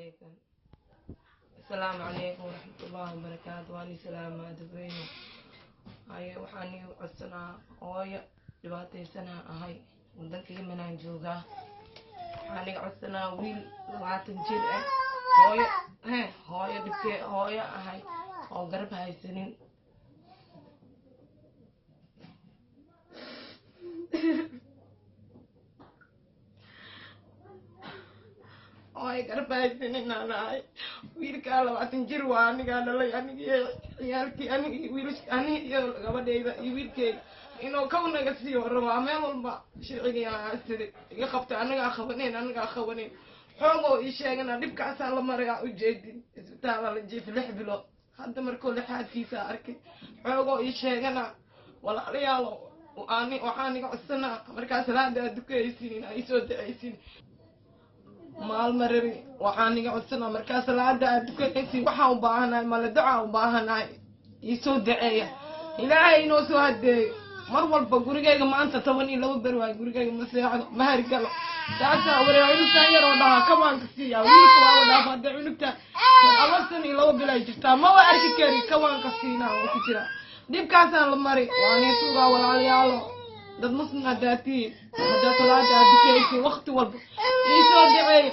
عليكم. السلام عليكم ورحمة الله وبركاته. وأنا سلامة دبينو هاي وحاني وعسنا هاي دباتي سنة هاي ودنك يمنا جوجا وحاني عسنا ويل لباتن جيل هاي دبكي هاي هاي أو قرب هاي سنين هاي قرب هاي سنين أنا هاي ويل كلا باتن جيل واني قال له يعني يالكي أني ويلش أني يا قبل ده يويلكي إنه كونه قصي ورا ما والله شرعي أنا أستري يخبط أنا أخوانين حومو يشيغنا دبك أسان لما رجع وجدي إسبتال الجي في لحبلو حتى مركول لحد في سارك حومو يشيغنا ولا ريالو وحاني قصنا مركز لا ده دكيسين أيسود أيسين maal marari waxaan iga codsanaa markaas salaada aad dukanaysiin waxaan u baahanahay mala duca u baahanahay ii soo daceeya ilaahay inoo soo hadeeyo mar walba gurigayga maanta 12 ber waa gurigayga ma seexdo ma hargalo taasaa wareey intaan yar oo dhaha kawaanka siiya wiilka waa wada fadda cunugta abartan iyo 2 bil ay jirtaa ma waa arki kari kawaanka siinaa oo ku jira dibkaasaan la mari waan isuga walaalayaalo dad muslim hadaatiin hadaa salaada aad dukanaysiin waqti walba isoo dacay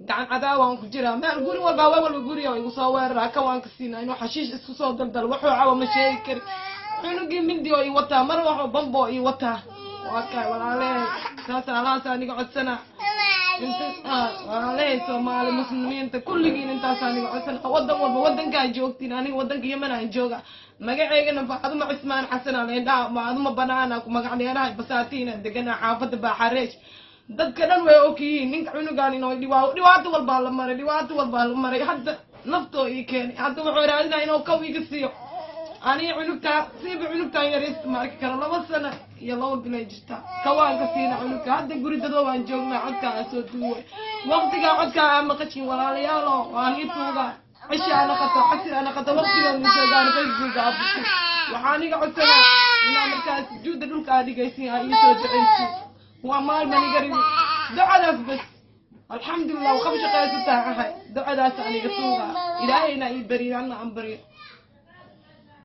gacan cadaawan ku jira meel guri walba walba guri oo igu soo weerar ka waan ka siinaa inuu xashiish isku soo daldal wuxuu caawa ma sheegi kari xunugi mindi oo ii wata mar waxa bambo ii wata waakay walaalay taas aniga codsana inta walaalay Soomaali muslimiinta kulligiin intaas aniga codsana wadan walba wadanka joogtiin aniga wadanka Yemen aan jooga magaceygana Faaduma Cismaan Xasan aan Faaduma banaana ku magac dheerahay basaatiin degana xaafada Baaxareesh dadka dhan way okiin ninka cunugan inoo dhibaato walba la maray hadda naftoo ii keenay hadda wuxuu raadinaa inuu kawiga siiyo ani cunugta yariis markii kale 2 sano iyo 2 bil ay jirtaa kawaanka siina cunugta hadda guri dadoo waan joognaa codka soo duway waqtiga codka ama qashin walaalayaal waan ii tuuga عشاء أنا قطع وقتي من سجان فيسبوك أبوك وحاني قعدتنا إن مركز جود دولك هذه جالسين هاي يسوي وعمال ماني قريب دعاء بس الحمد لله وخمسة قياس الساعة هاي دعاء ثاني قصوها إلهي نا يبري عنا عم بري